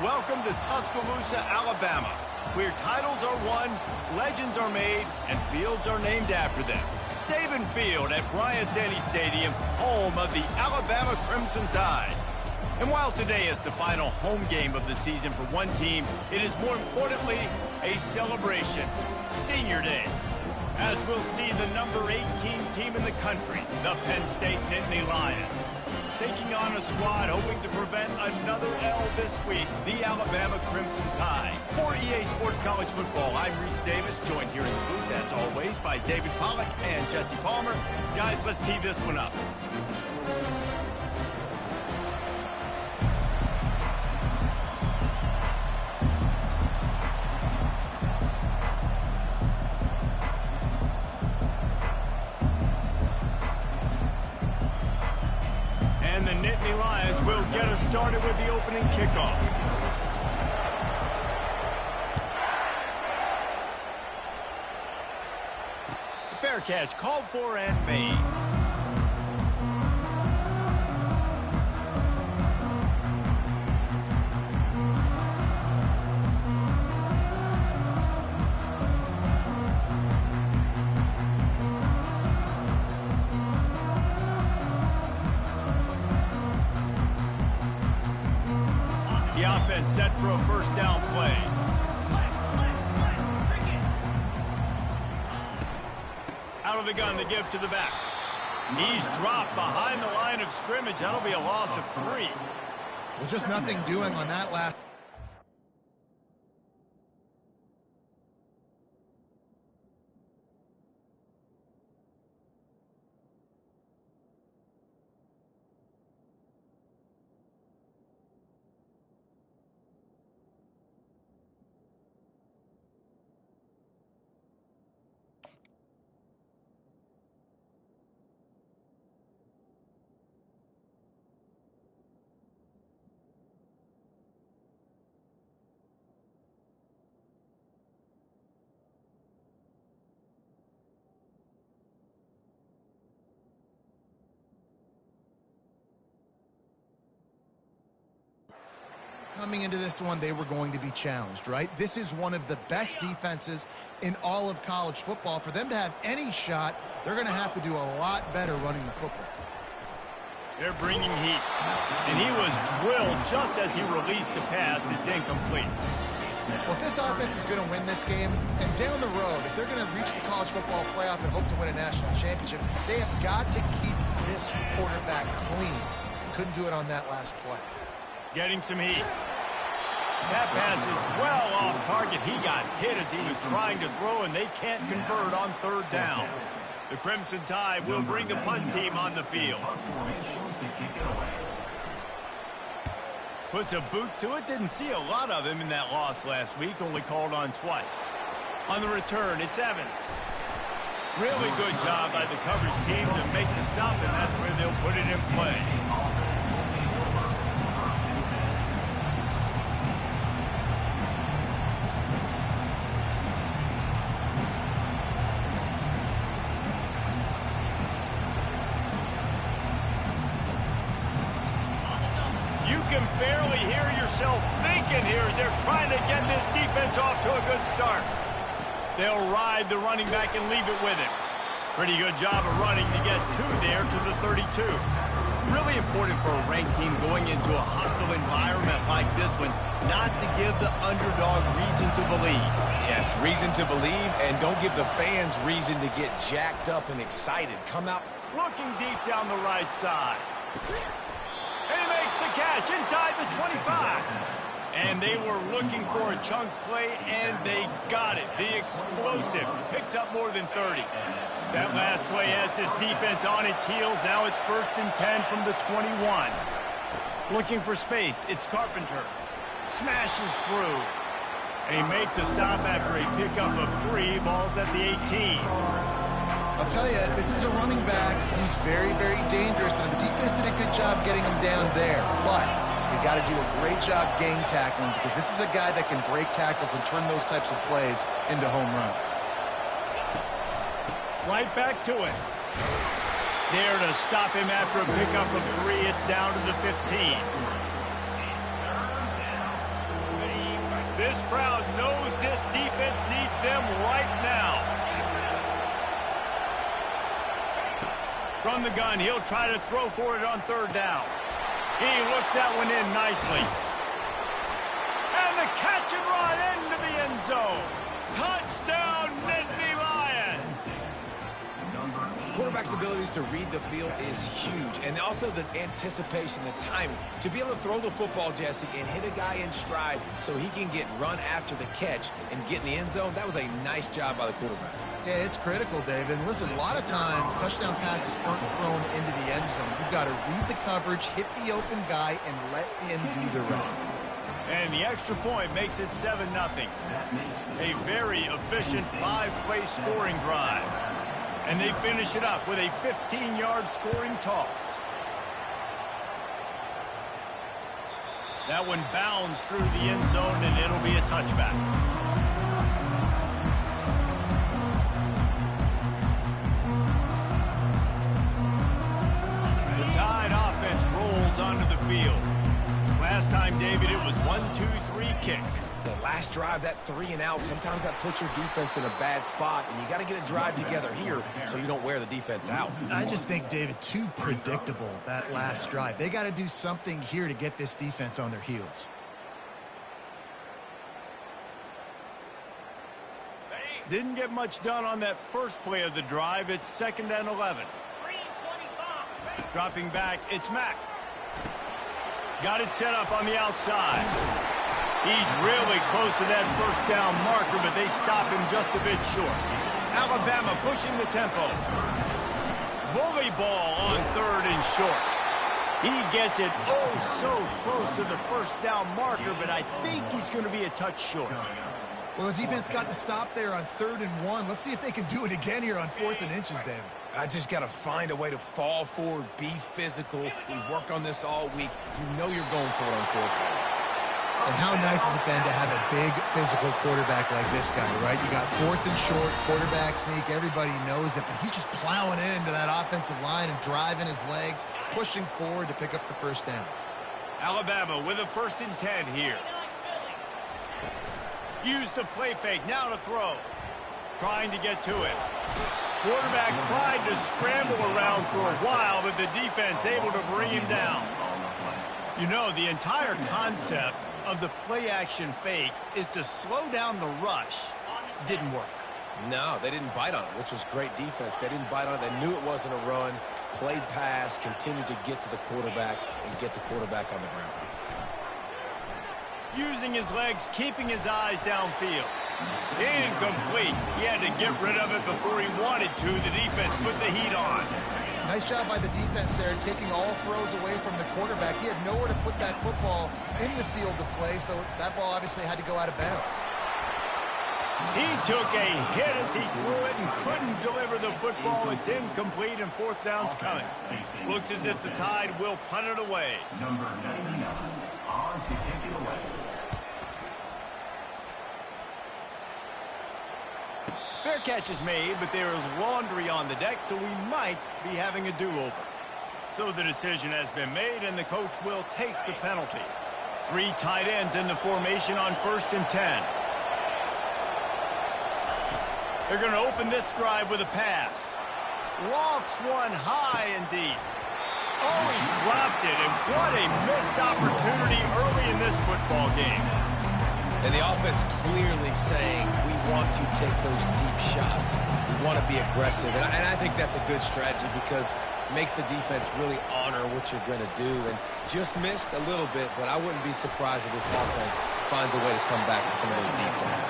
Welcome to Tuscaloosa, Alabama, where titles are won, legends are made, and fields are named after them. Saban Field at Bryant-Denny Stadium, home of the Alabama Crimson Tide. And while today is the final home game of the season for one team, it is more importantly a celebration, Senior Day. As we'll see the number 18 team in the country, the Penn State Nittany Lions, taking on a squad hoping to prevent another L this week, the Alabama Crimson Tide. For EA Sports College Football, I'm Reese Davis, joined here in the booth, as always, by David Pollack and Jesse Palmer. Guys, let's tee this one up. And the Nittany Lions will get us started with the opening kickoff. Fair catch called for and made. The offense set for a first down play. Out of the gun to give to the back. Knees dropped behind the line of scrimmage. That'll be a loss of 3. Well, just nothing doing on that last. Coming into this one, they were going to be challenged, right? This is one of the best defenses in all of college football. For them to have any shot, they're going to have to do a lot better running the football. They're bringing heat. And he was drilled just as he released the pass. It's incomplete. Well, if this offense is going to win this game, and down the road, if they're going to reach the college football playoff and hope to win a national championship, they have got to keep this quarterback clean. Couldn't do it on that last play. Getting some heat. That pass is well off target. He got hit as he was trying to throw, and they can't convert on third down. The Crimson Tide will bring the punt team on the field. Puts a boot to it. Didn't see a lot of him in that loss last week. Only called on twice. On the return, it's Evans. Really good job by the coverage team to make the stop, and that's where they'll put it in play. You can barely hear yourself thinking here as they're trying to get this defense off to a good start. They'll ride the running back and leave it with him. Pretty good job of running to get 2 there to the 32. Really important for a ranked team going into a hostile environment like this one, not to give the underdog reason to believe. Yes, reason to believe, and don't give the fans reason to get jacked up and excited. Come out. Looking deep down the right side. And he makes the catch inside the 25. And they were looking for a chunk play, and they got it. The explosive picks up more than 30. That last play has this defense on its heels. Now it's 1st and 10 from the 21. Looking for space. It's Carpenter. Smashes through. They make the stop after a pickup of 3. Ball's at the 18. I'll tell you, this is a running back who's very, very dangerous, and the defense did a good job getting him down there. But you got to do a great job game tackling, because this is a guy that can break tackles and turn those types of plays into home runs. Right back to it. There to stop him after a pickup of 3. It's down to the 15. This crowd knows this defense needs them right now. From the gun, he'll try to throw for it on third down. He looks that one in nicely. And the catch and run into the end zone. Touchdown, Nittany Lions. Quarterback's abilities to read the field is huge, and also the anticipation, the timing. To be able to throw the football, Jesse, and hit a guy in stride so he can get run after the catch and get in the end zone, that was a nice job by the quarterback. Yeah, it's critical, David. And listen, a lot of times, touchdown passes aren't thrown into the end zone. You've got to read the coverage, hit the open guy, and let him do the rest. And the extra point makes it 7-0. A very efficient 5-play scoring drive. And they finish it up with a 15-yard scoring toss. That one bounds through the end zone, and it'll be a touchback. The Tide offense rolls onto the field. Last time, David, it was 1-2-3 kick. The last drive, that 3 and out, sometimes that puts your defense in a bad spot, and you got to get a drive together here so you don't wear the defense out. I just think, David, too predictable, that last drive. They got to do something here to get this defense on their heels. Didn't get much done on that first play of the drive. It's 2nd and 11. Dropping back, it's Mack. Got it set up on the outside. He's really close to that first down marker, but they stop him just a bit short. Alabama pushing the tempo. Bully ball on 3rd and short. He gets it so close to the first down marker, but I think he's going to be a touch short. Well, the defense got the stop there on 3rd and 1. Let's see if they can do it again here on 4th and inches, David. I just got to find a way to fall forward, be physical. We worked on this all week. You know you're going for it on 4th down. And how nice is it then to have a big physical quarterback like this guy, right? You got 4th and short, quarterback sneak, everybody knows it, but he's just plowing into that offensive line and driving his legs, pushing forward to pick up the first down. Alabama with a 1st and 10 here. Use the play fake, now to throw. Trying to get to it. Quarterback tried to scramble around for a while, but the defense able to bring him down. You know, the entire concept of the play-action fake is to slow down the rush. Didn't work. No, they didn't bite on it, which was great defense. They didn't bite on it. They knew it wasn't a run, played pass, continued to get to the quarterback and get the quarterback on the ground. Using his legs, keeping his eyes downfield. Incomplete. He had to get rid of it before he wanted to. The defense put the heat on. Nice job by the defense there, taking all throws away from the quarterback. He had nowhere to put that football in the field to play, so that ball obviously had to go out of bounds. He took a hit as he threw it and couldn't deliver the football. It's incomplete and 4th down's coming. Looks as if the Tide will punt it away. Number 99 on to kick it away. Fair catch is made, but there is laundry on the deck, so we might be having a do-over. So the decision has been made, and the coach will take the penalty. 3 tight ends in the formation on 1st and 10. They're going to open this drive with a pass. Lofts one high and deep. Oh, he dropped it, and what a missed opportunity early in this football game. And the offense clearly saying, we want to take those deep shots. We want to be aggressive. And I think that's a good strategy because it makes the defense really honor what you're going to do. And just missed a little bit, but I wouldn't be surprised if this offense finds a way to come back to some of those deep ones.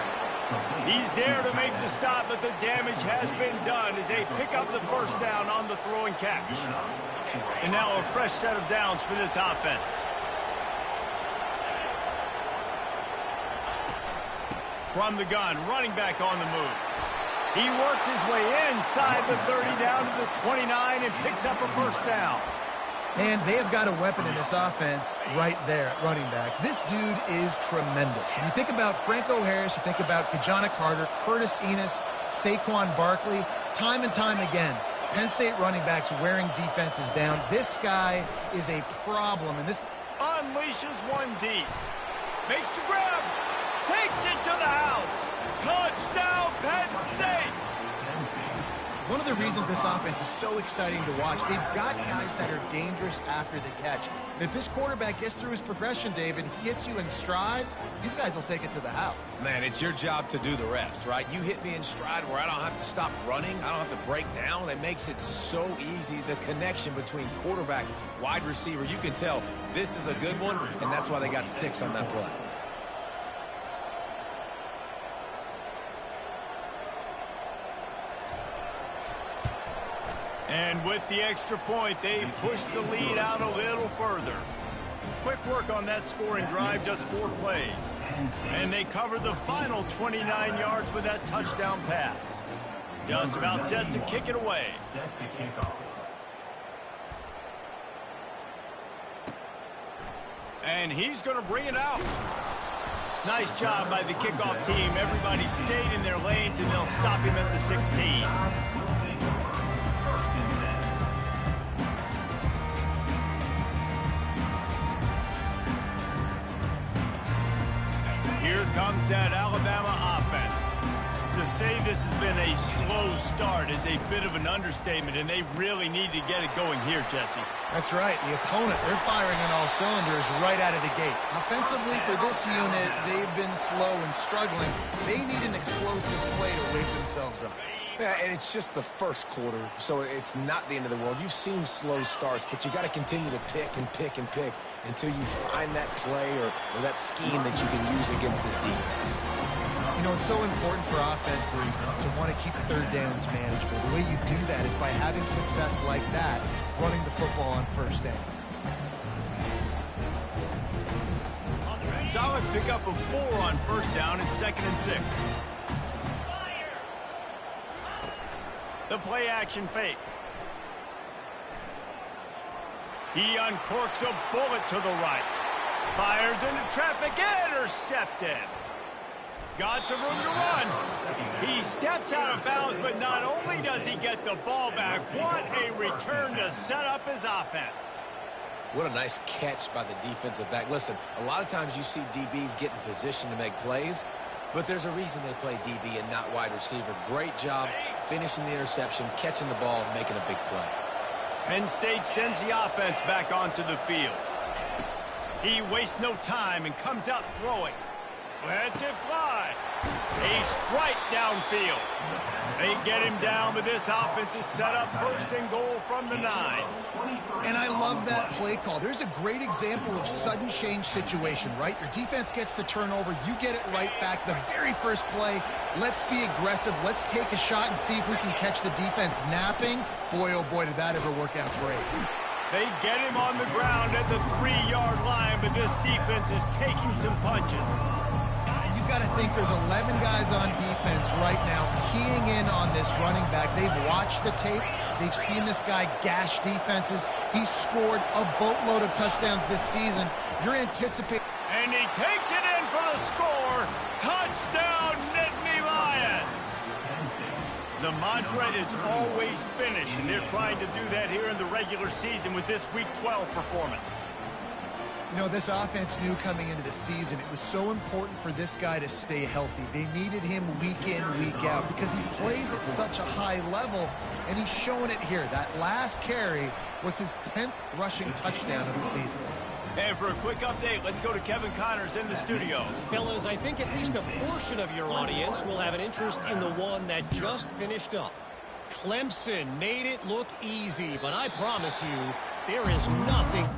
He's there to make the stop, but the damage has been done as they pick up the first down on the throw and catch. And now a fresh set of downs for this offense. From the gun, running back on the move. He works his way inside the 30 down to the 29 and picks up a first down. And they have got a weapon in this offense right there at running back. This dude is tremendous. You think about Franco Harris, you think about Kajana Carter, Curtis Enos, Saquon Barkley, time and time again. Penn State running backs wearing defenses down. This guy is a problem, and this unleashes one deep. Makes the grab. takes it to the house. Touchdown, Penn State. One of the reasons this offense is so exciting to watch, they've got guys that are dangerous after the catch. And if this quarterback gets through his progression, David, he hits you in stride, these guys will take it to the house. Man, it's your job to do the rest, right? You hit me in stride where I don't have to stop running. I don't have to break down. It makes it so easy. The connection between quarterback, wide receiver, you can tell this is a good one, and that's why they got 6 on that play. And with the extra point, they push the lead out a little further. Quick work on that scoring drive, just 4 plays. And they cover the final 29 yards with that touchdown pass. Just about set to kick it away. Set to kick off. And he's going to bring it out. Nice job by the kickoff team. Everybody stayed in their lanes, and they'll stop him at the 16. Here comes that Alabama offense. To say this has been a slow start is a bit of an understatement, and they really need to get it going here, Jesse. That's right. The opponent, they're firing on all cylinders right out of the gate. Offensively, for this unit, they've been slow and struggling. They need an explosive play to wake themselves up. Yeah, and it's just the first quarter, so it's not the end of the world. You've seen slow starts, but you got to continue to pick and pick and pick until you find that play or that scheme that you can use against this defense. You know, it's so important for offenses to want to keep third downs manageable. The way you do that is by having success like that, running the football on first down. Solid pickup of 4 on first down and 2nd and 6. The play action fake. He uncorks a bullet to the right. Fires into traffic, intercepted. Got some room to run. He steps out of bounds, but not only does he get the ball back, what a return to set up his offense. What a nice catch by the defensive back. Listen, a lot of times you see DBs get in position to make plays, but there's a reason they play DB and not wide receiver. Great job finishing the interception, catching the ball, and making a big play. Penn State sends the offense back onto the field. He wastes no time and comes out throwing. Lets it fly. A strike downfield. They get him down, but this offense is set up 1st and goal from the 9. And I love that play call. There's a great example of sudden change situation, right? Your defense gets the turnover. You get it right back. The very first play, let's be aggressive. Let's take a shot and see if we can catch the defense napping. Boy, oh boy, did that ever work out great. They get him on the ground at the 3-yard line, but this defense is taking some punches. You've got to think there's 11 guys on defense right now keying in on this running back. They've watched the tape. They've seen this guy gash defenses. He's scored a boatload of touchdowns this season. You're anticipating. And he takes it in for the score. Touchdown, Nittany Lions. The mantra is always finish, and they're trying to do that here in the regular season with this Week 12 performance. You know, this offense knew coming into the season it was so important for this guy to stay healthy. They needed him week in, week out because he plays at such a high level, and he's showing it here. That last carry was his 10th rushing touchdown of the season. And for a quick update, let's go to Kevin Connors in the studio. Fellas, I think at least a portion of your audience will have an interest in the one that just finished up. Clemson made it look easy, but I promise you, there is nothing.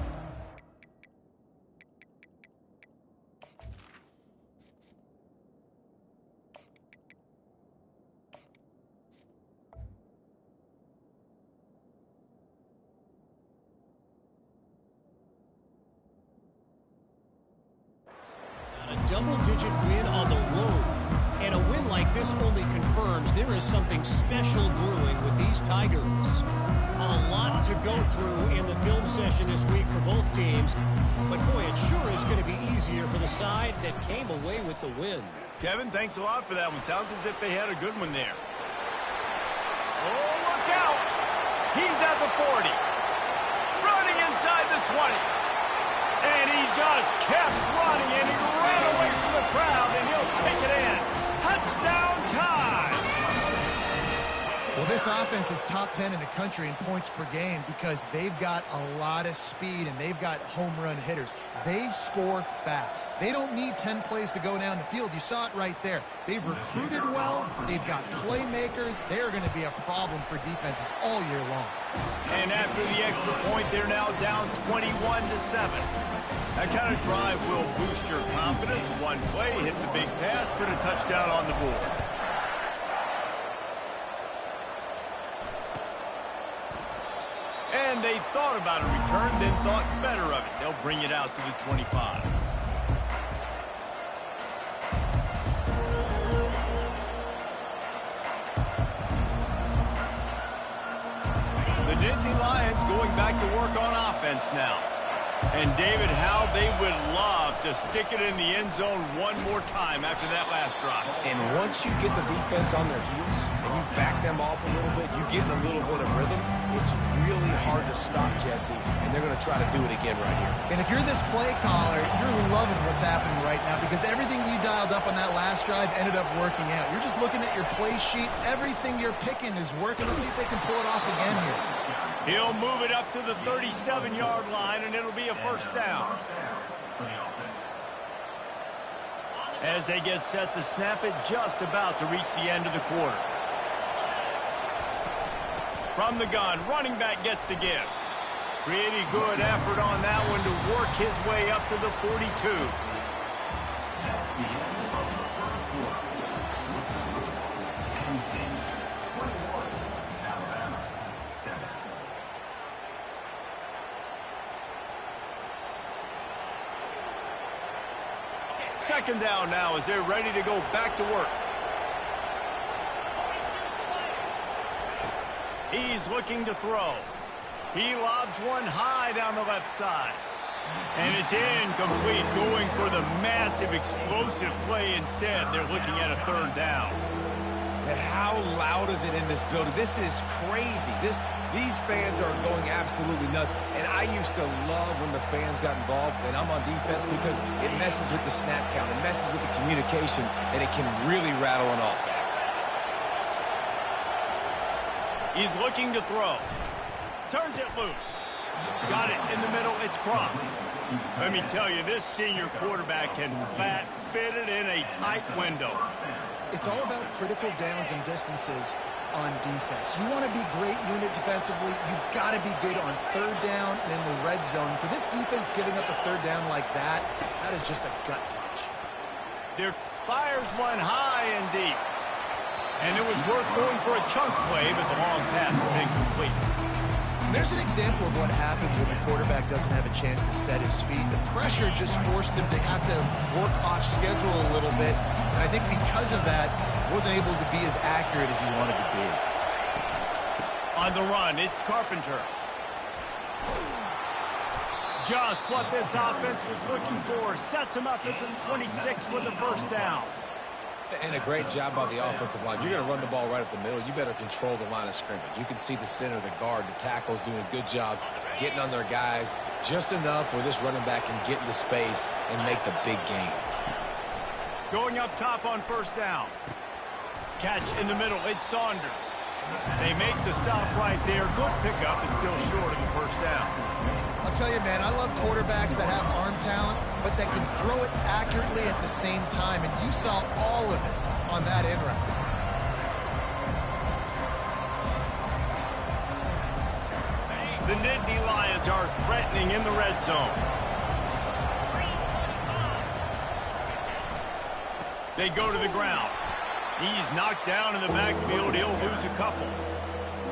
A double-digit win on the road. And a win like this only confirms there is something special brewing with these Tigers. A lot to go through in the film session this week for both teams. But boy, it sure is going to be easier for the side that came away with the win. Kevin, thanks a lot for that one. Sounds as if they had a good one there. Oh, look out! He's at the 40. Running inside the 20. And he just kept running, and he ran away from the crowd, and he'll take it in. Touchdown time! Well, this offense is top 10 in the country in points per game because they've got a lot of speed and they've got home run hitters. They score fast. They don't need 10 plays to go down the field. You saw it right there. They've recruited well. They've got playmakers. They are going to be a problem for defenses all year long. And after the extra point, they're now down 21-7. That kind of drive will boost your confidence. One play, hit the big pass, put a touchdown on the board. And they thought about a return, then thought better of it. They'll bring it out to the 25. The Nittany Lions going back to work on offense now. And David, how they would love to stick it in the end zone one more time after that last drive. And once you get the defense on their heels and you back them off a little bit, you get in a little bit of rhythm, it's really hard to stop, Jesse, and they're going to try to do it again right here. And if you're this play caller, you're loving what's happening right now because everything you dialed up on that last drive ended up working out. You're just looking at your play sheet. Everything you're picking is working. Let's see if they can pull it off again here. He'll move it up to the 37-yard line, and it'll be a first down. As they get set to snap it, just about to reach the end of the quarter. From the gun, running back gets the give. Pretty good effort on that one to work his way up to the 42. Second down now as they're ready to go back to work. He's looking to throw. He lobs one high down the left side. And it's incomplete, going for the massive explosive play instead. They're looking at a third down. And how loud is it in this building? This is crazy. These fans are going absolutely nuts. And I used to love when the fans got involved, and I'm on defense because it messes with the snap count. It messes with the communication, and it can really rattle an offense. He's looking to throw. Turns it loose. Got it in the middle. It's crossed. Let me tell you, this senior quarterback can flat fit it in a tight window. It's all about critical downs and distances on defense. You want to be great unit defensively, you've got to be good on third down and in the red zone. For this defense giving up a third down like that, that is just a gut punch. There fires one high and deep. And it was worth going for a chunk play, but the long pass is incomplete. And there's an example of what happens when the quarterback doesn't have a chance to set his feet. The pressure just forced him to have to work off schedule a little bit. And I think because of that, wasn't able to be as accurate as he wanted to be. On the run, it's Carpenter. Just what this offense was looking for. Sets him up at the 26 with the first down. And a great job by the offensive line. You're going to run the ball right up the middle. You better control the line of scrimmage. You can see the center, the guard, the tackles doing a good job getting on their guys just enough where this running back can get into space and make the big game. Going up top on first down. Catch in the middle. It's Saunders. They make the stop right there. Good pickup. It's still short of the first down. I'll tell you, man, I love quarterbacks that have arm talent, but that can throw it accurately at the same time, and you saw all of it on that end route. The Nittany Lions are threatening in the red zone. They go to the ground. He's knocked down in the backfield. He'll lose a couple.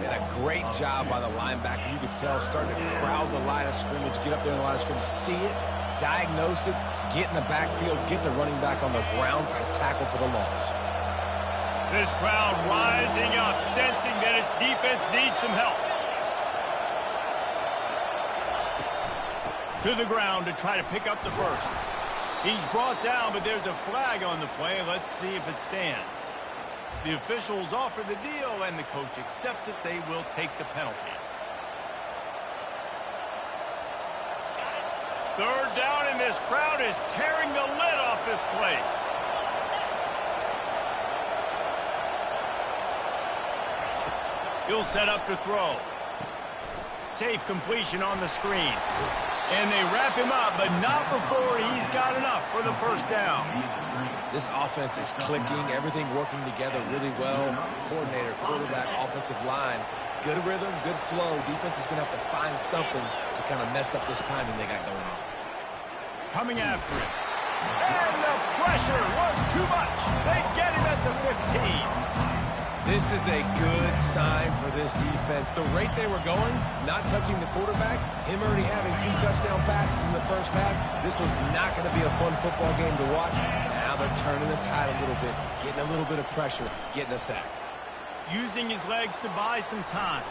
And a great job by the linebacker. You could tell starting to crowd the line of scrimmage, get up there in the line of scrimmage, see it, diagnose it, get in the backfield, get the running back on the ground for the tackle for the loss. This crowd rising up, sensing that its defense needs some help. To the ground to try to pick up the first. He's brought down, but there's a flag on the play. Let's see if it stands. The officials offer the deal, and the coach accepts it. They will take the penalty. Third down, and this crowd is tearing the lid off this place. He'll set up to throw. Safe completion on the screen. And they wrap him up, but not before he's got enough for the first down. This offense is clicking, everything working together really well. Coordinator, quarterback, offensive line. Good rhythm, good flow. Defense is going to have to find something to kind of mess up this timing they got going on. Coming after him. And the pressure was too much. They get him at the 15. This is a good sign for this defense. The rate they were going, not touching the quarterback, him already having 2 touchdown passes in the first half, this was not going to be a fun football game to watch. Now they're turning the tide a little bit, getting a little bit of pressure, getting a sack. Using his legs to buy some time.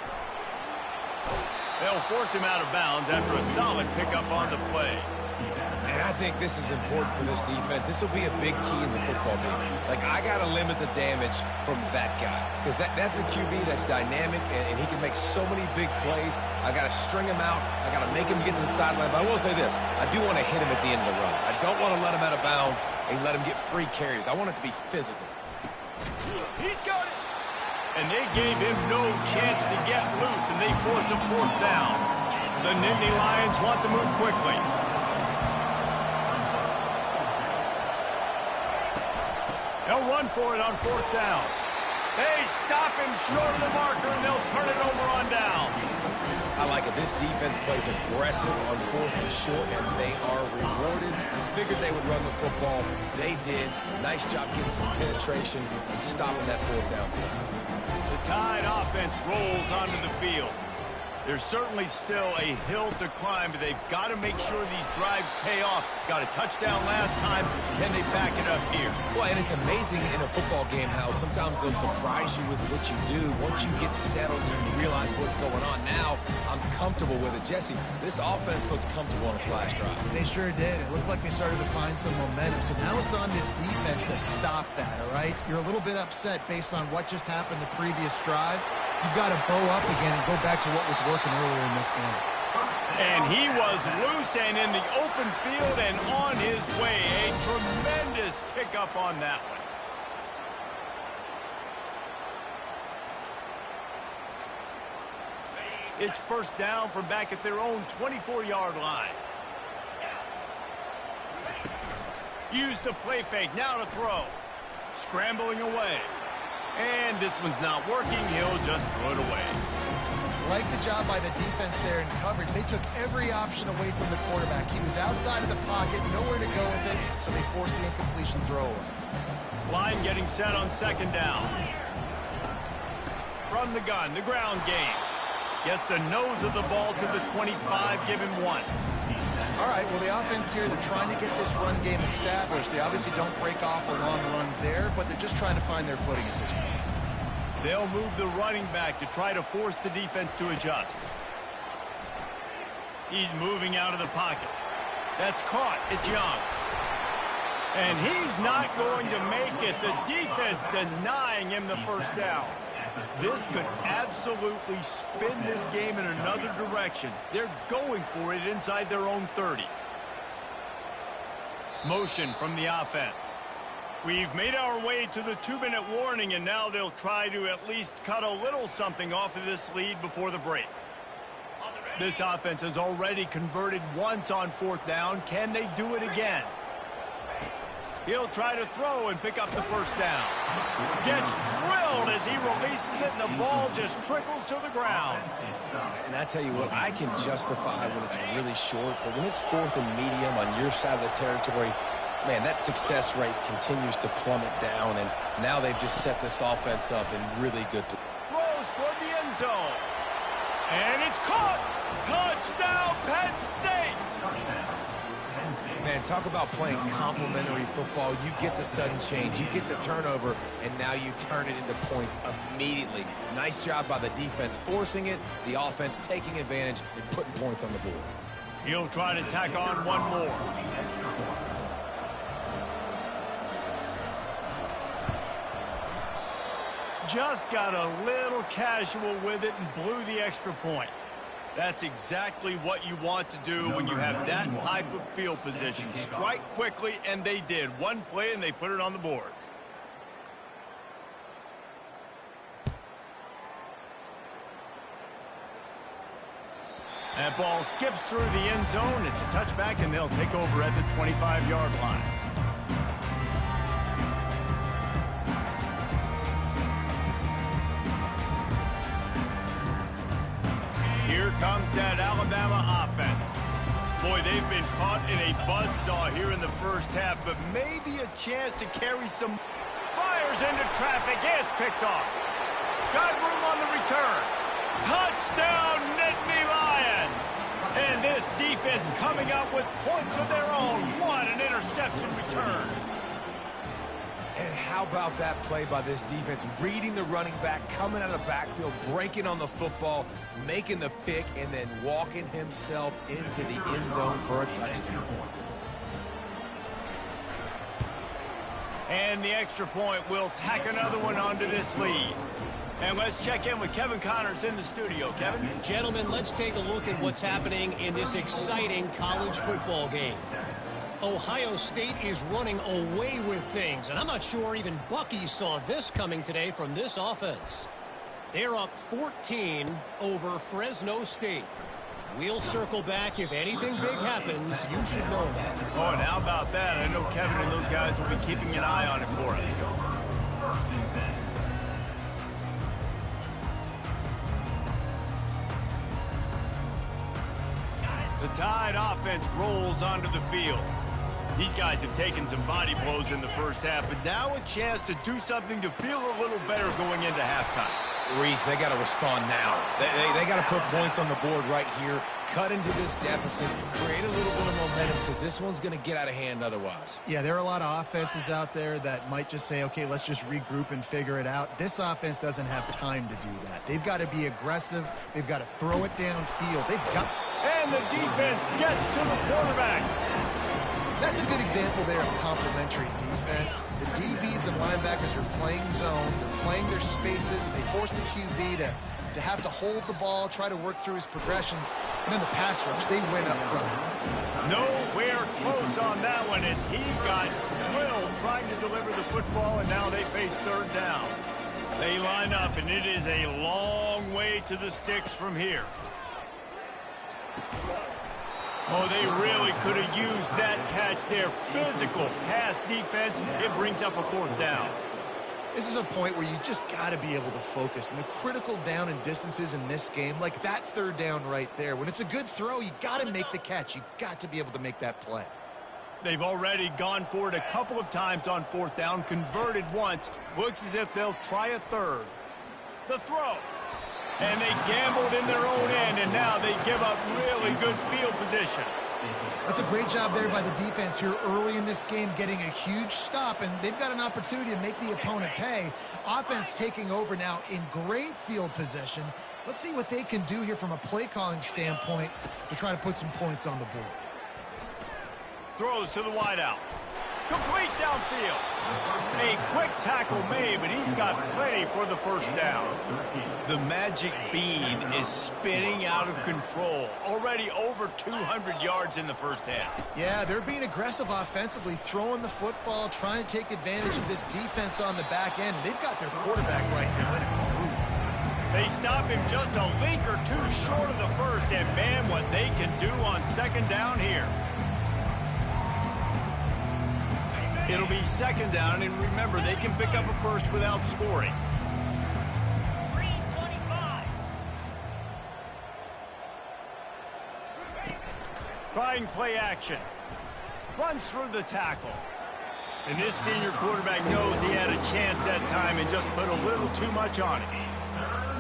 They'll force him out of bounds after a solid pickup on the play. And I think this is important for this defense. This will be a big key in the football game. Like, I got to limit the damage from that guy. Because that's a QB that's dynamic, and he can make so many big plays. I got to string him out. I got to make him get to the sideline. But I will say this. I do want to hit him at the end of the runs. I don't want to let him out of bounds and let him get free carries. I want it to be physical. He's got it. And they gave him no chance to get loose, and they force a fourth down. The Nittany Lions want to move quickly. They'll run for it on fourth down. They stop him short of the marker, and they'll turn it over on down. I like it. This defense plays aggressive on fourth and short, and they are rewarded. Figured they would run the football. They did. Nice job getting some penetration and stopping that fourth down play. The Tide offense rolls onto the field. There's certainly still a hill to climb, but they've got to make sure these drives pay off. Got a touchdown last time. Can they back it up here? Well, and it's amazing in a football game how sometimes they'll surprise you with what you do. Once you get settled and you realize what's going on, now I'm comfortable with it. Jesse, this offense looked comfortable on its last drive. They sure did. It looked like they started to find some momentum. So now it's on this defense to stop that, all right? You're a little bit upset based on what just happened the previous drive. You've got to bow up again and go back to what was working earlier in this game. And he was loose and in the open field and on his way. A tremendous pickup on that one. It's first down from back at their own 24-yard line. Use the play fake, now to throw. Scrambling away. And this one's not working. He'll just throw it away. Like the job by the defense there in coverage. They took every option away from the quarterback. He was outside of the pocket, nowhere to go with it, so they forced the incompletion throw away. Line getting set on second down. From the gun, the ground game. Gets the nose of the ball to the 25, give him 1. All right, well, the offense here, they're trying to get this run game established. They obviously don't break off a long run there, but they're just trying to find their footing at this point. They'll move the running back to try to force the defense to adjust. He's moving out of the pocket. That's caught. It's Young. And he's not going to make it. The defense denying him the first down. This could absolutely spin this game in another direction. They're going for it inside their own 30. Motion from the offense. We've made our way to the 2-minute warning, and now they'll try to at least cut a little something off of this lead before the break. This offense has already converted once on fourth down. Can they do it again? He'll try to throw and pick up the first down. Gets drilled as he releases it, and the ball just trickles to the ground. And I tell you what, I can justify when it's really short, but when it's fourth and medium on your side of the territory, man, that success rate continues to plummet down, and now they've just set this offense up in really good position. Throws toward the end zone. And it's caught. Touchdown, Penn State. Man, talk about playing complementary football. You get the sudden change, you get the turnover, and now you turn it into points immediately. Nice job by the defense forcing it, the offense taking advantage and putting points on the board. He'll try to tack on one more. Just got a little casual with it and blew the extra point. That's exactly what you want to do when you have that type of field position. Strike quickly, and they did. One play, and they put it on the board. That ball skips through the end zone. It's a touchback, and they'll take over at the 25-yard line. Here comes that Alabama offense. Boy, they've been caught in a buzzsaw here in the first half, but maybe a chance to carry some. Fires into traffic. It's picked off. Got room on the return. Touchdown, Nittany Lions! And this defense coming out with points of their own. What an interception return. And how about that play by this defense? Reading the running back, coming out of the backfield, breaking on the football, making the pick, and then walking himself into the end zone for a touchdown. And the extra point will tack another one onto this lead. And let's check in with Kevin Connors in the studio. Kevin? Gentlemen, let's take a look at what's happening in this exciting college football game. Ohio State is running away with things, and I'm not sure even Bucky saw this coming today from this offense. They're up 14 over Fresno State. We'll circle back. If anything big happens, you should know that. Oh, and how about that? I know Kevin and those guys will be keeping an eye on it for us. The Tide offense rolls onto the field. These guys have taken some body blows in the first half, but now a chance to do something to feel a little better going into halftime. Reese, they got to respond now. They got to put points on the board right here, cut into this deficit, create a little bit of momentum, because this one's going to get out of hand otherwise. Yeah, there are a lot of offenses out there that might just say, okay, let's just regroup and figure it out. This offense doesn't have time to do that. They've got to be aggressive. They've got to throw it downfield. They've got... And the defense gets to the quarterback. That's a good example there of complementary defense. The DBs and linebackers are playing zone. They're playing their spaces. They force the QB to have to hold the ball, try to work through his progressions. And then the pass rush, they win up front. Nowhere close on that one as he got drilled trying to deliver the football, and now they face third down. They line up, and it is a long way to the sticks from here. Oh, they really could have used that catch there. Physical pass defense. It brings up a fourth down. This is a point where you just got to be able to focus. And the critical down and distances in this game, like that third down right there, when it's a good throw, you got to make the catch. You got to be able to make that play. They've already gone for it a couple of times on fourth down, converted once. Looks as if they'll try a third. The throw. And they gambled in their own end, and now they give up really good field position. That's a great job there by the defense here early in this game, getting a huge stop, and they've got an opportunity to make the opponent pay. Offense taking over now in great field position. Let's see what they can do here from a play calling standpoint to try to put some points on the board. Throws to the wideout. Complete downfield. A quick tackle made, but he's got plenty for the first down. The magic bean is spinning out of control. Already over 200 yards in the first half. Yeah, they're being aggressive offensively, throwing the football, trying to take advantage of this defense on the back end. They've got their quarterback right now in a groove. They stop him just a link or two short of the first, and man, what they can do on second down here. It'll be second down, and remember, they can pick up a first without scoring. Trying play action. Runs through the tackle. And this senior quarterback knows he had a chance that time and just put a little too much on it.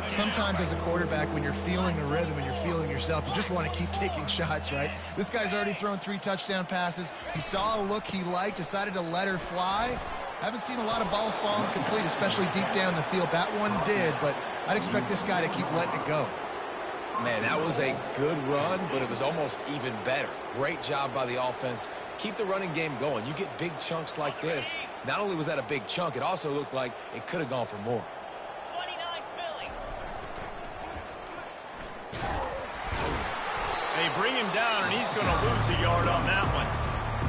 Sometimes as a quarterback, when you're feeling the rhythm and you're feeling yourself, you just want to keep taking shots, right? This guy's already thrown 3 touchdown passes. He saw a look he liked, decided to let her fly. Haven't seen a lot of balls fall incomplete, especially deep down the field. That one did, but I'd expect this guy to keep letting it go. Man, that was a good run, but it was almost even better. Great job by the offense. Keep the running game going. You get big chunks like this. Not only was that a big chunk, it also looked like it could have gone for more. They bring him down, and he's going to lose a yard on that one.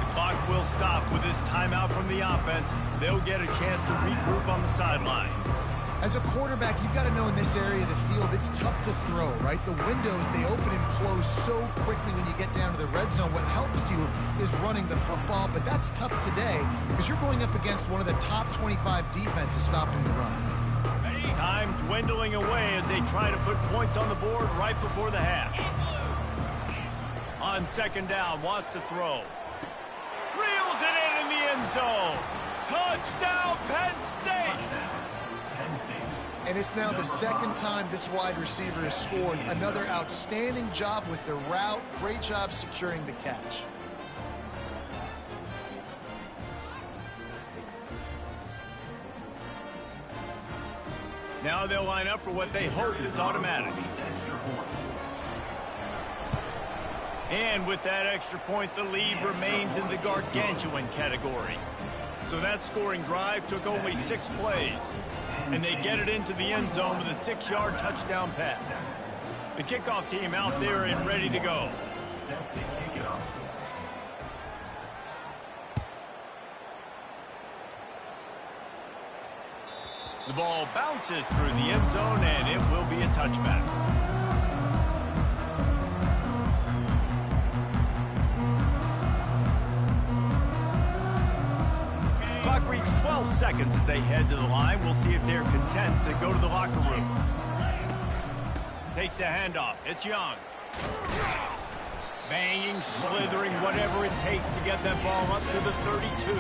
The clock will stop with this timeout from the offense. They'll get a chance to regroup on the sideline. As a quarterback, you've got to know in this area of the field, it's tough to throw, right? The windows, they open and close so quickly when you get down to the red zone. What helps you is running the football, but that's tough today because you're going up against one of the top 25 defenses stopping the run. Time dwindling away as they try to put points on the board right before the half. On second down, wants to throw. Reels it in the end zone. Touchdown, Penn State! And it's now the second time this wide receiver has scored. Another outstanding job with the route. Great job securing the catch. Now they'll line up for what they hope is automatic. And with that extra point, the lead remains in the gargantuan category. So that scoring drive took only 6 plays. And they get it into the end zone with a 6-yard touchdown pass. The kickoff team out there and ready to go. The ball bounces through the end zone, and it will be a touchback. Clock reads 12 seconds as they head to the line. We'll see if they're content to go to the locker room. Takes the handoff. It's Young. Banging, slithering, whatever it takes to get that ball up to the 32.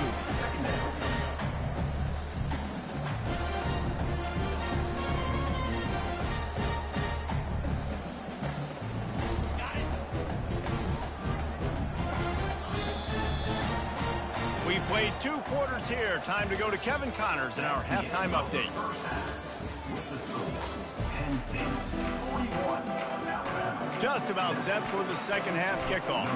We played 2 quarters here. Time to go to Kevin Connors in our halftime update. Just about set for the second half kickoff.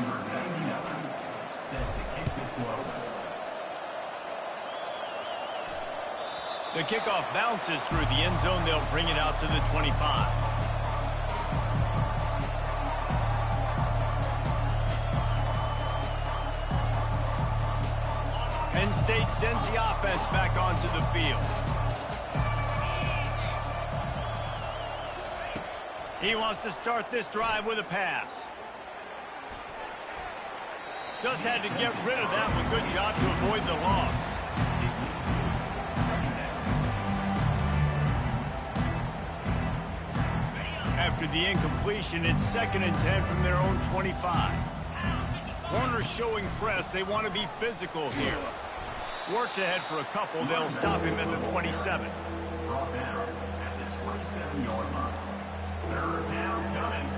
The kickoff bounces through the end zone. They'll bring it out to the 25. Penn State sends the offense back onto the field. He wants to start this drive with a pass. Just had to get rid of that one. Good job to avoid the loss. After the incompletion, it's 2nd and 10 from their own 25. Corners showing press. They want to be physical here. Works ahead for a couple. They'll stop him at the 27. Brought down at the 27-yard line. 3rd down coming.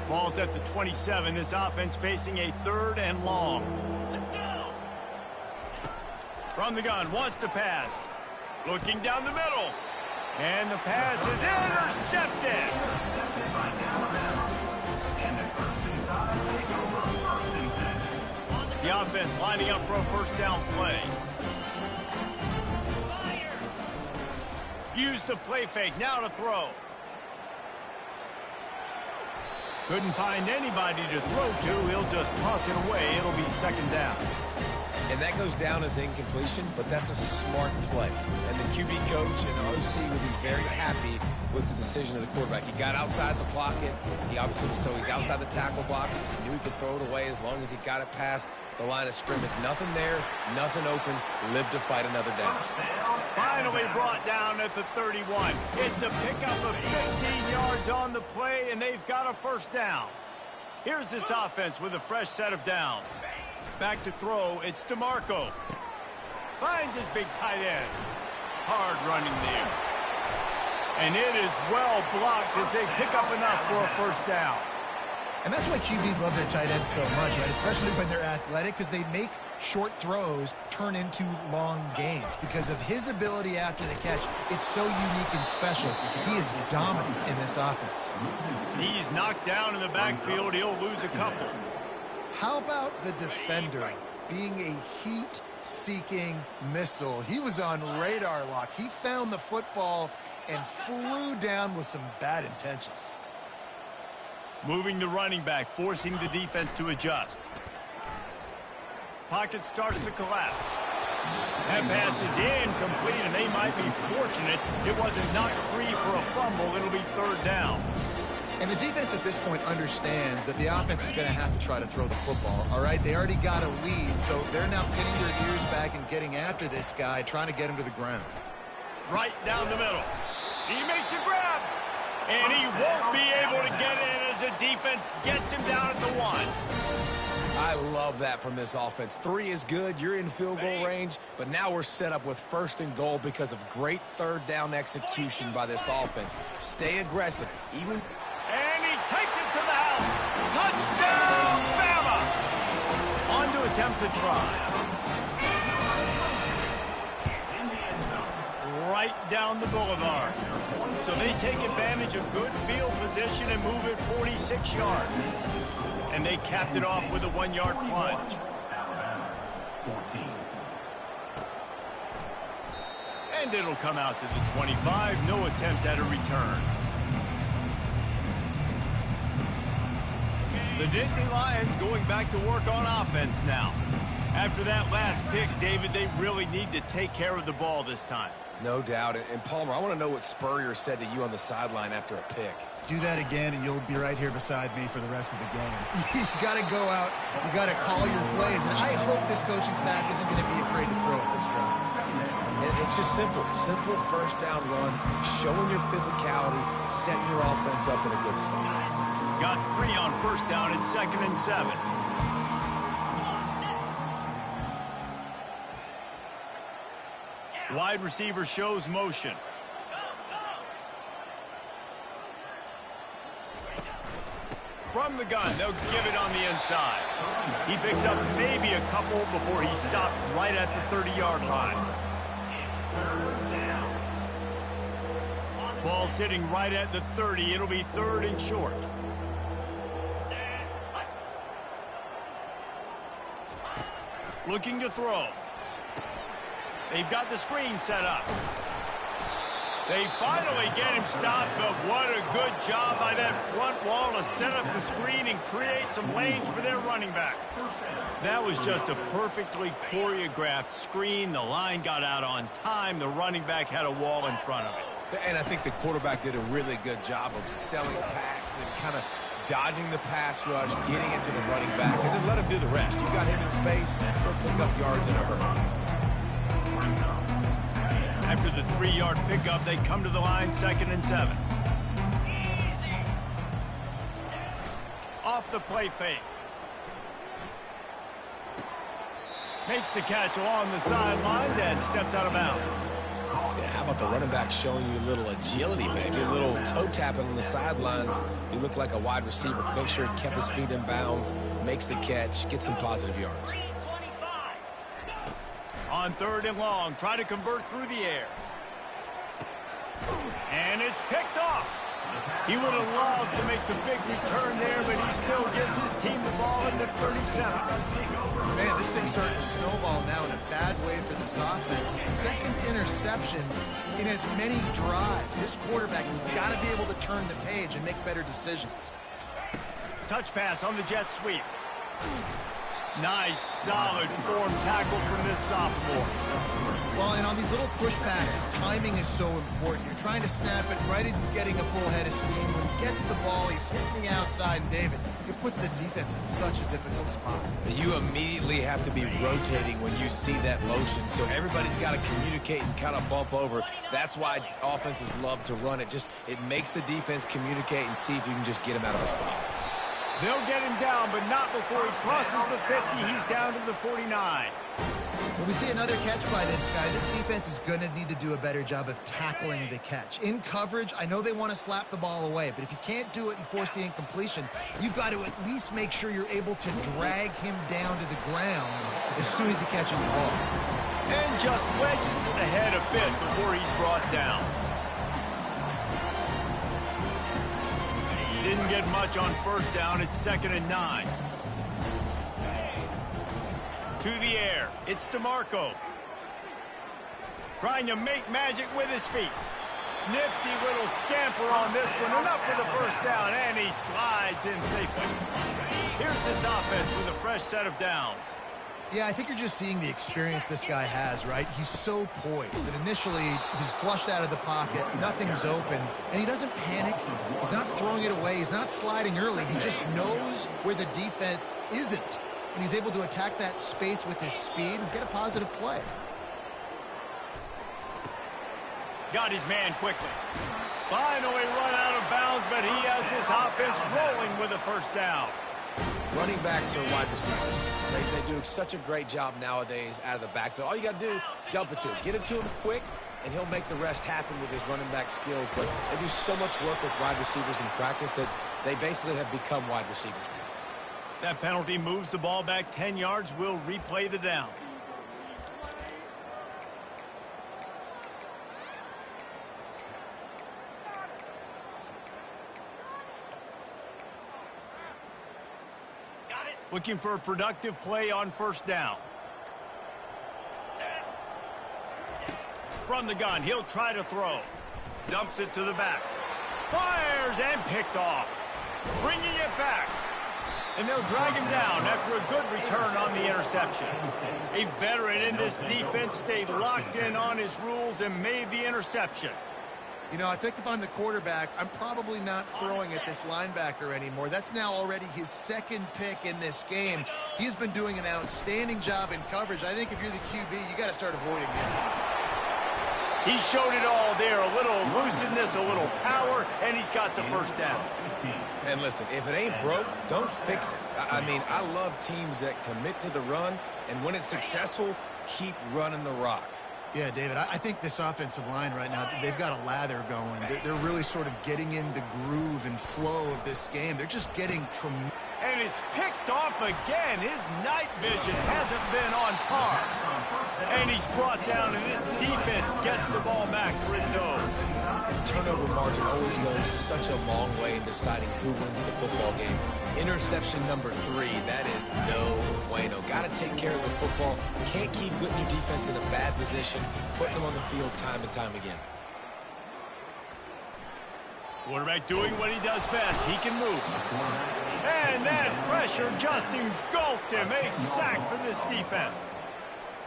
Ball's at the 27. This offense facing a 3rd and long. Let's go. From the gun, wants to pass. Looking down the middle. And the pass is intercepted. The offense lining up for a first down play. Use the play fake, now to throw. Couldn't find anybody to throw to. He'll just toss it away. It'll be 2nd down. And that goes down as incompletion, but that's a smart play. And the QB coach and the OC will be very happy with the decision of the quarterback. He got outside the pocket. He obviously was, so he's outside the tackle box. He knew he could throw it away as long as he got it past the line of scrimmage. Nothing there, nothing open. Live to fight another down. Finally brought down at the 31. It's a pickup of 15 yards on the play, and they've got a first down. Here's this offense with a fresh set of downs. Back to throw, it's DeMarco. Finds his big tight end. Hard running there. And it is well blocked as they pick up enough for a first down. And that's why QBs love their tight ends so much, right? Especially when they're athletic, because they make short throws turn into long gains. Because of his ability after the catch, it's so unique and special. He is dominant in this offense. He's knocked down in the backfield. He'll lose a couple. How about the defender being a heat heat-seeking missile. He was on radar lock. He found the football and flew down with some bad intentions. Moving the running back, forcing the defense to adjust. Pocket starts to collapse. That pass is incomplete, and they might be fortunate it wasn't knocked free for a fumble. It'll be third down. And the defense at this point understands that the offense is going to have to try to throw the football, all right? They already got a lead, so they're now pinning their ears back and getting after this guy, trying to get him to the ground. Right down the middle. He makes a grab, and he won't be able to get in as the defense gets him down at the 1. I love that from this offense. 3 is good. You're in field goal range, but now we're set up with 1st and goal because of great third down execution by this offense. Stay aggressive. And he takes it to the house. Touchdown, Bama! On to attempt to try. Right down the boulevard. So they take advantage of good field position and move it 46 yards. And they capped it off with a 1-yard plunge. And it'll come out to the 25. No attempt at a return. The Nittany Lions going back to work on offense now. After that last pick, David, they really need to take care of the ball this time. No doubt. And Palmer, I want to know what Spurrier said to you on the sideline after a pick. Do that again, and you'll be right here beside me for the rest of the game. You got to go out. You got to call your plays. And I hope this coaching staff isn't going to be afraid to throw it this way. And it's just simple. Simple first down run, showing your physicality, setting your offense up in a good spot. Got 3 on first down at 2nd and 7. Wide receiver shows motion. From the gun, they'll give it on the inside. He picks up maybe a couple before he stopped right at the 30-yard line. Ball sitting right at the 30. It'll be 3rd and short. Looking to throw. They've got the screen set up. They finally get him stopped, but what a good job by that front wall to set up the screen and create some lanes for their running back. That was just a perfectly choreographed screen. The line got out on time. The running back had a wall in front of it. And I think the quarterback did a really good job of selling past and kind of dodging the pass rush, getting it to the running back, and then let him do the rest. You got him in space, he'll pick up yards in a hurry. After the 3-yard pickup, they come to the line, 2nd and 7. Off the play fake. Makes the catch along the sidelines and steps out of bounds. Yeah, how about the running back showing you a little agility, baby? A little toe tapping on the sidelines. He looked like a wide receiver. Make sure he kept his feet in bounds, makes the catch, gets some positive yards. On 3rd and long, try to convert through the air. And it's picked off. He would have loved to make the big return there, but he still gives his team the ball at the 37. Man, this thing's starting to snowball now in a bad way for this offense. 2nd interception in as many drives. This quarterback has got to be able to turn the page and make better decisions. Touch pass on the jet sweep. Nice, solid form tackle from this sophomore. Well, and on these little push passes, timing is so important. You're trying to snap it right as he's getting a full head of steam. When he gets the ball, he's hitting the outside, and David, it puts the defense in such a difficult spot. You immediately have to be rotating when you see that motion, so everybody's got to communicate and kind of bump over. That's why offenses love to run it. It makes the defense communicate and see if you can just get him out of a spot. They'll get him down, but not before he crosses the 50. He's down to the 49. When we see another catch by this guy, this defense is going to need to do a better job of tackling the catch. In coverage, I know they want to slap the ball away, but if you can't do it and force the incompletion, you've got to at least make sure you're able to drag him down to the ground as soon as he catches the ball. And just wedges it ahead a bit before he's brought down. Didn't get much on first down. It's 2nd and 9. To the air. It's DeMarco. Trying to make magic with his feet. Nifty little scamper on this one. Enough for the first down, and he slides in safely. Here's this offense with a fresh set of downs. Yeah, I think you're just seeing the experience this guy has, right? He's so poised that initially he's flushed out of the pocket, nothing's open, and he doesn't panic. He's not throwing it away. He's not sliding early. He just knows where the defense isn't, and he's able to attack that space with his speed and get a positive play. Got his man quickly. Finally run out of bounds, but he has this offense rolling with a first down. Running backs are wide receivers. They do such a great job nowadays out of the backfield. All you got to do, dump it to him. Get it to him quick, and he'll make the rest happen with his running back skills. But they do so much work with wide receivers in practice that they basically have become wide receivers. That penalty moves the ball back 10 yards. We'll replay the down. Looking for a productive play on first down. From the gun, he'll try to throw. Dumps it to the back. Fires and picked off. Bringing it back. And they'll drag him down after a good return on the interception. A veteran in this defense stayed locked in on his rules and made the interception. You know, I think if I'm the quarterback, I'm probably not throwing at this linebacker anymore. That's now already his second pick in this game. He's been doing an outstanding job in coverage. I think if you're the QB, you got to start avoiding him. He showed it all there. A little elusiveness, a little power, and he's got the first down. And listen, if it ain't broke, don't fix it. I mean, I love teams that commit to the run, and when it's successful, keep running the rock. Yeah, David, I think this offensive line right now, they've got a lather going. They're really sort of getting in the groove and flow of this game. They're just getting tremendous. And it's picked off again. His night vision hasn't been on par. And he's brought down, and this defense gets the ball back for its own. Turnover margin always goes such a long way in deciding who wins the football game. Interception number 3, that is no bueno. Got to take care of the football. Can't keep putting your defense in a bad position, putting them on the field time and time again. Quarterback doing what he does best. He can move. And that pressure just engulfed him. A sack for this defense.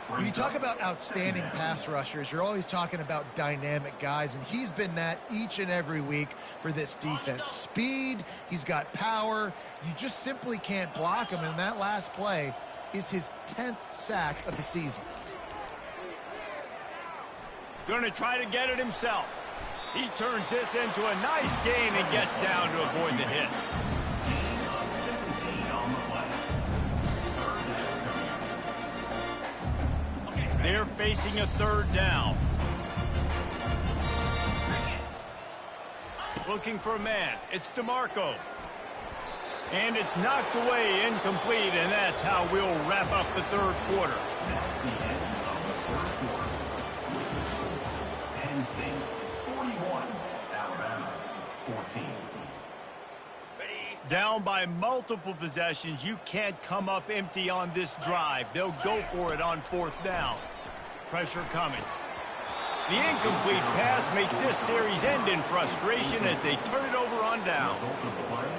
When you talk about outstanding pass rushers, you're always talking about dynamic guys, and he's been that each and every week for this defense. Speed, he's got power. You just simply can't block him, and that last play is his 10th sack of the season. Going to try to get it himself. He turns this into a nice gain and gets down to avoid the hit. They're facing a third down. Looking for a man. It's DeMarco. And it's knocked away, incomplete, and that's how we'll wrap up the third quarter. That's the end of the first quarter. Penn State 41, Alabama 14. Down by multiple possessions, you can't come up empty on this drive. They'll go for it on fourth down. Pressure coming. The incomplete pass makes this series end in frustration as they turn it over on downs.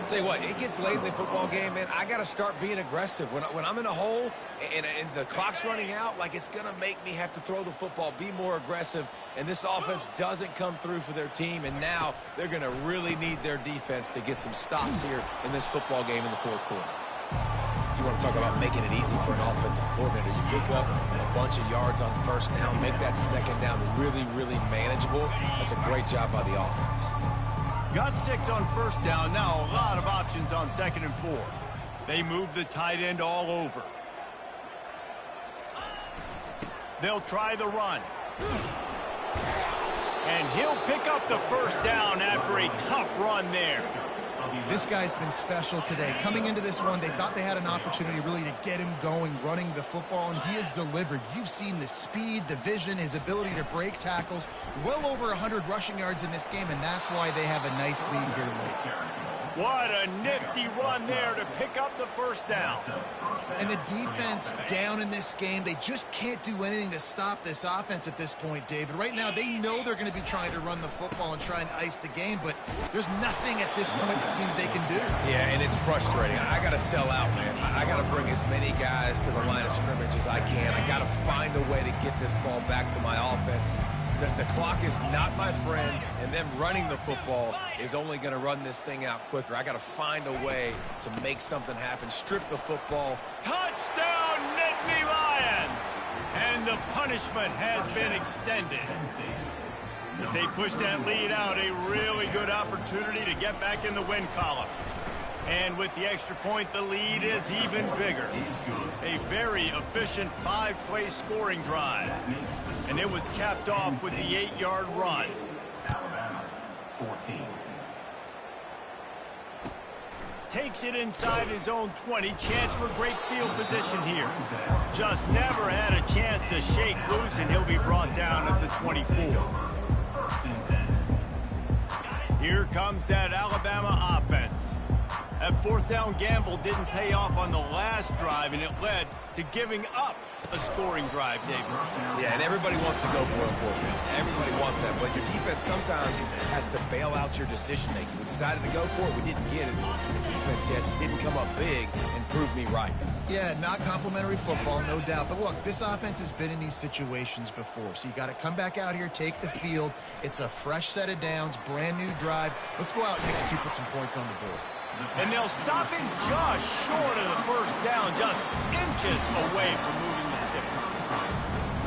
Tell you what, it gets late in the football game, man. I got to start being aggressive. When I'm in a hole and the clock's running out, like, it's going to make me have to throw the football, be more aggressive, and this offense doesn't come through for their team, and now they're going to really need their defense to get some stops here in this football game in the fourth quarter. You want to talk about making it easy for an offensive coordinator. You pick up a bunch of yards on first down, make that second down really, really manageable. That's a great job by the offense. Got 6 on first down. Now a lot of options on 2nd and 4. They move the tight end all over. They'll try the run. And he'll pick up the first down after a tough run there. This guy's been special today. Coming into this one, they thought they had an opportunity really to get him going, running the football, and he has delivered. You've seen the speed, the vision, his ability to break tackles. Well over 100 rushing yards in this game, and that's why they have a nice lead here late. What a nifty run there to pick up the first down. And the defense down in this game, they just can't do anything to stop this offense at this point, David. Right now, they know they're going to be trying to run the football and try and ice the game, but there's nothing at this point that seems they can do. Yeah, and it's frustrating. I got to sell out, man. I got to bring as many guys to the line of scrimmage as I can. I got to find a way to get this ball back to my offense. The clock is not my friend, and them running the football is only going to run this thing out quicker. I got to find a way to make something happen, strip the football. Touchdown, Nittany Lions! And the punishment has been extended. As they push that lead out, a really good opportunity to get back in the win column. And with the extra point, the lead is even bigger. A very efficient 5-play scoring drive. And it was capped off with the 8-yard run. Alabama, 14. Takes it inside his own 20. Chance for great field position here. Just never had a chance to shake loose, and he'll be brought down at the 24. Here comes that Alabama offense. That fourth down gamble didn't pay off on the last drive, and it led to giving up a scoring drive, David. Yeah, and everybody wants to go for it, Everybody wants that, but your defense sometimes has to bail out your decision-making. We decided to go for it. We didn't get it. The defense, Jesse, didn't come up big and prove me right. Yeah, not complimentary football, no doubt. But look, this offense has been in these situations before. So you got to come back out here, take the field. It's a fresh set of downs, brand new drive. Let's go out and execute, put some points on the board. And they'll stop him just short of the first down, just inches away from moving the sticks.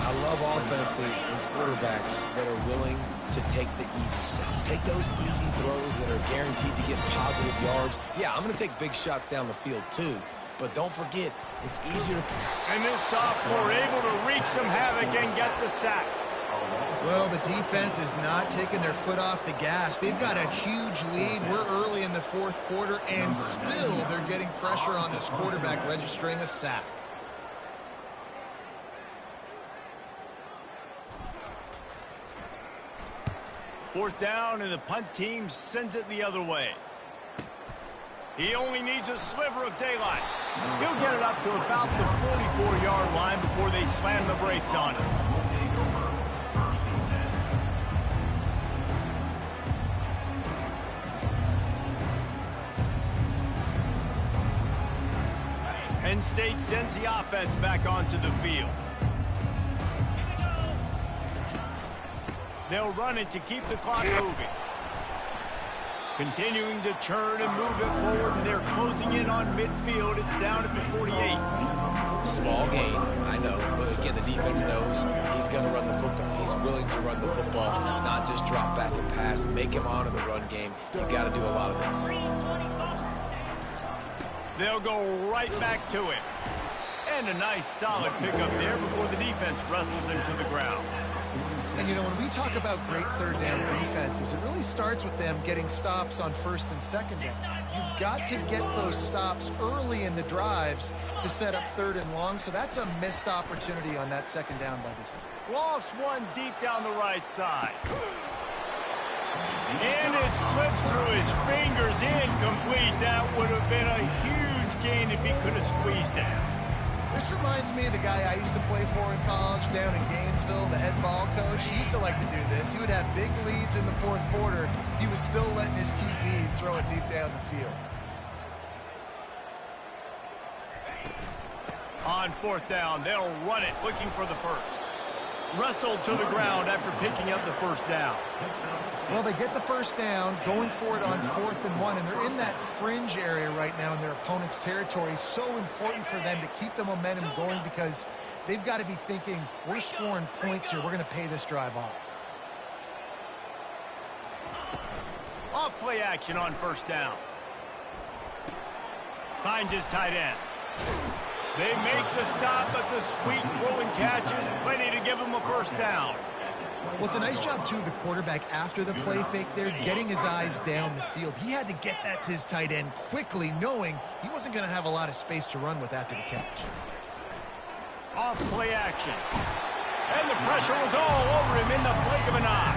I love offenses and quarterbacks that are willing to take the easy stuff. Take those easy throws that are guaranteed to get positive yards. Yeah, I'm going to take big shots down the field too. But don't forget, it's easier to... And this sophomore able to wreak some havoc and get the sack. Well, the defense is not taking their foot off the gas. They've got a huge lead. We're early in the fourth quarter, and still they're getting pressure on this quarterback, registering a sack. Fourth down, and the punt team sends it the other way. He only needs a sliver of daylight. He'll get it up to about the 44-yard line before they slam the brakes on him. Penn State sends the offense back onto the field. They'll run it to keep the clock moving. Continuing to churn and move it forward, and they're closing in on midfield. It's down at the 48. Small gain, I know. But again, the defense knows he's going to run the football. He's willing to run the football, not just drop back and pass. Make him honor the run game. You've got to do a lot of this. They'll go right back to it. And a nice solid pickup there before the defense wrestles him to the ground. And, you know, when we talk about great third down defenses, it really starts with them getting stops on first and second down. You've got to get those stops early in the drives to set up third and long, so that's a missed opportunity on that second down by this guy. Lost one deep down the right side. And it slips through his fingers, incomplete. That would have been a huge gain if he could have squeezed it. This reminds me of the guy I used to play for in college down in Gainesville, the head ball coach. He used to like to do this. He would have big leads in the fourth quarter. He was still letting his QBs throw it deep down the field. On fourth down, they'll run it, looking for the first. Wrestled to the ground after picking up the first down. Well, they get the first down, going for it on 4th and 1, and they're in that fringe area right now in their opponent's territory. So important for them to keep the momentum going because they've got to be thinking, we're scoring points here. We're going to pay this drive off. Off play action on first down. Finds his tight end. They make the stop, but the sweet rolling catch is plenty to give him a first down. Well, it's a nice job, too, of the quarterback after the play fake there, getting his eyes down the field. He had to get that to his tight end quickly, knowing he wasn't going to have a lot of space to run with after the catch. Off play action. And the pressure was all over him in the blink of an eye.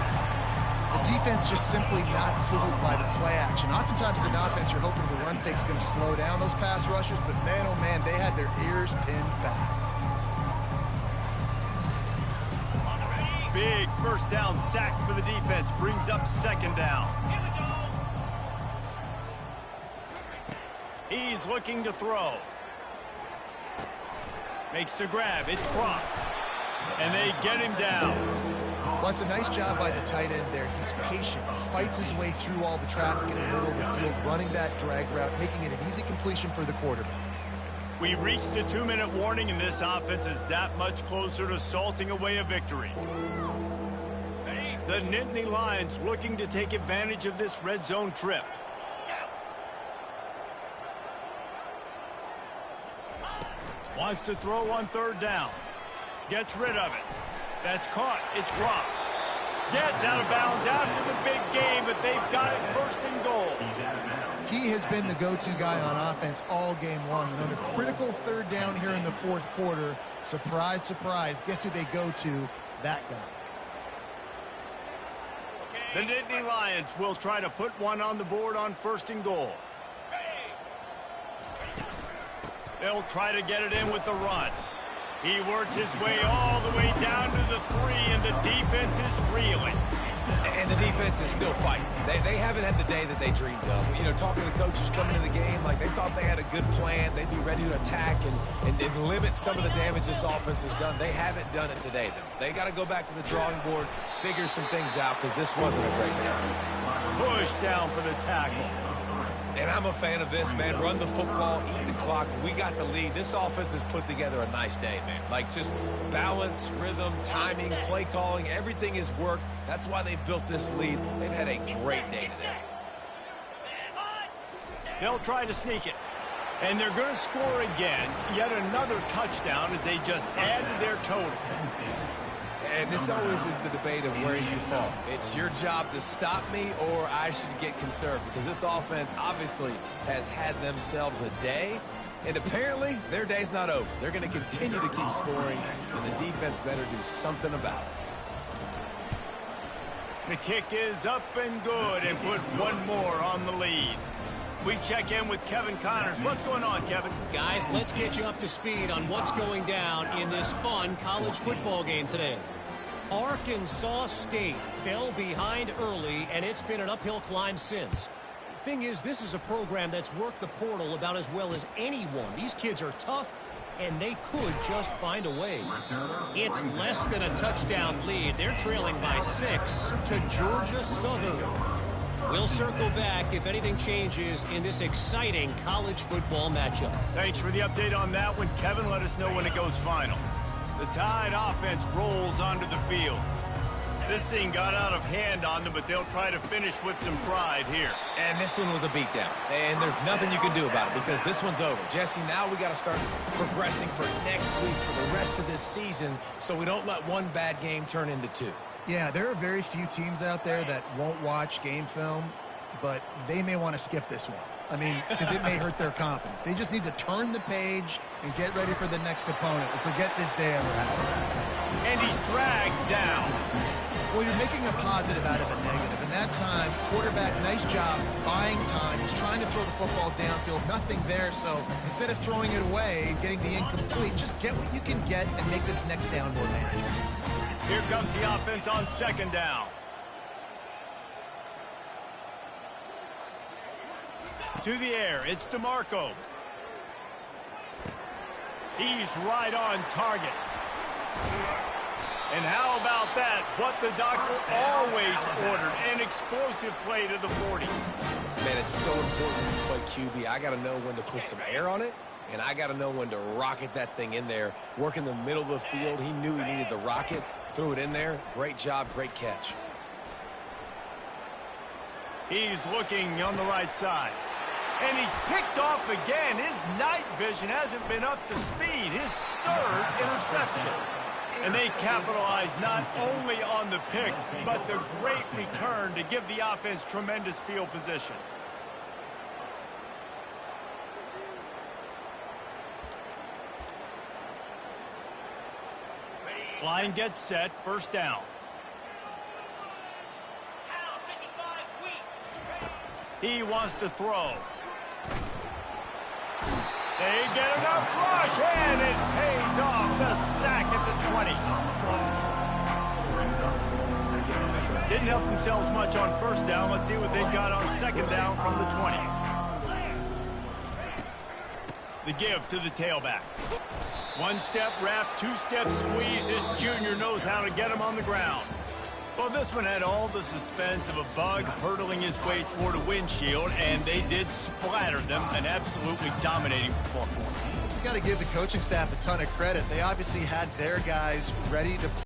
The defense just simply not fooled by the play action. Oftentimes as an offense, you're hoping the run fake's going to slow down those pass rushers, but man, oh man, they had their ears pinned back. Big first down sack for the defense brings up second down. He's looking to throw. Makes the grab. It's Cross. And they get him down. Well, it's a nice job by the tight end there. He's patient. He fights his way through all the traffic in the middle of the field, running that drag route, making it an easy completion for the quarterback. We've reached the 2-minute warning, and this offense is that much closer to salting away a victory. The Nittany Lions looking to take advantage of this red zone trip. Wants to throw on third down. Gets rid of it. That's caught. It's Cross. Gets out of bounds after the big game, but they've got it first and goal. He has been the go-to guy on offense all game long. And on a critical third down here in the fourth quarter, surprise, surprise, guess who they go to? That guy. The Nittany Lions will try to put one on the board on first and goal. They'll try to get it in with the run. He works his way all the way down to the 3, and the defense is reeling. And the defense is still fighting. They haven't had the day that they dreamed of. You know, talking to the coaches coming into the game, like they thought they had a good plan. They'd be ready to attack and limit some of the damage this offense has done. They haven't done it today, though. They got to go back to the drawing board, figure some things out, because this wasn't a great game. Push down for the tackle. And I'm a fan of this, man. Run the football, eat the clock. We got the lead. This offense has put together a nice day, man. Like, just balance, rhythm, timing, play calling, everything has worked. That's why they've built this lead. They've had a great day today. They'll try to sneak it. And they're going to score again. Yet another touchdown as they just add to their total. And this always is the debate of where you fall. It's your job to stop me, or I should get conserved, because this offense obviously has had themselves a day, and apparently their day's not over. They're going to continue to keep scoring, and the defense better do something about it. The kick is up and good, and put one more on the lead. We check in with Kevin Connors. What's going on, Kevin? Guys, let's get you up to speed on what's going down in this fun college football game today. Arkansas State fell behind early, and it's been an uphill climb since. Thing is, this is a program that's worked the portal about as well as anyone. These kids are tough, and they could just find a way. It's less than a touchdown lead. They're trailing by 6 to Georgia Southern. We'll circle back if anything changes in this exciting college football matchup. Thanks for the update on that one, Kevin. Let us know when it goes final. The Tide offense rolls onto the field. This thing got out of hand on them, but they'll try to finish with some pride here. And this one was a beatdown. And there's nothing you can do about it, because this one's over. Jesse, now we got to start progressing for next week, for the rest of this season, so we don't let one bad game turn into 2. Yeah, there are very few teams out there that won't watch game film, but they may want to skip this one. I mean, because it may hurt their confidence. They just need to turn the page and get ready for the next opponent and forget this day ever happened. And he's dragged down. Well, you're making a positive out of a negative. And that time, quarterback, nice job buying time. He's trying to throw the football downfield. Nothing there, so instead of throwing it away and getting the incomplete, just get what you can get and make this next down more manageable. Here comes the offense on second down. To the air, it's DeMarco. He's right on target. And how about that? What the doctor always ordered, an explosive play to the 40. Man, it's so important when you play QB. I got to know when to put some air on it, and I got to know when to rocket that thing in there. Work in the middle of the field. He knew he needed the rocket. Threw it in there. Great job, great catch. He's looking on the right side. And he's picked off again. His night vision hasn't been up to speed. His third interception. And they capitalize not only on the pick, but the great return to give the offense tremendous field position. Line gets set, first down. He wants to throw. They get enough rush, and it pays off. The sack at the 20. Didn't help themselves much on first down. Let's see what they've got on second down from the 20. The give to the tailback. One-step wrap, two-step squeeze. This junior knows how to get him on the ground. Well, this one had all the suspense of a bug hurtling his way toward a windshield, and they did splatter them. An absolutely dominating performance. You got to give the coaching staff a ton of credit. They obviously had their guys ready to